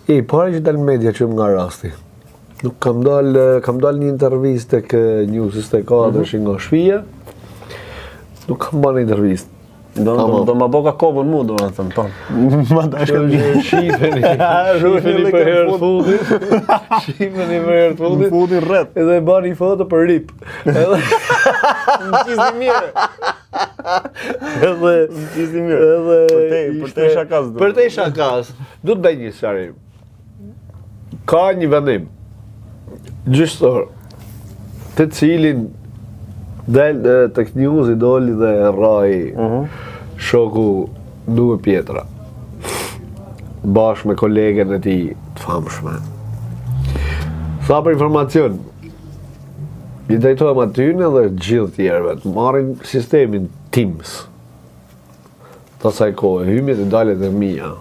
I pare që dalë media që nga rasti. Nuk kam dalë një intervistë tek News 24 që nga shpia. Nuk kam bërë një intervistë. Do ma boka kopën mu, do me thëmë, tonë. Ma da Shifeni për herë të fundit. Shifeni për herë të fundit. Fundin rret. Edhe ba një foto për rip. Në qizdi mirë. Edhe Në qizdi mirë. Për te shakas. Për te shakas. Du të bëj një shari. Ka një vendim gjyqësor të cilin del tek News i doli dhe rrai shoku Duhe Pjetra bashkë me kolegen e tij të famshme. Sa për informacion i drejtojmë atyne dhe gjithë tjerëve të marrin sistemin Teams të asaj kohë, hymjet e dalet e mia.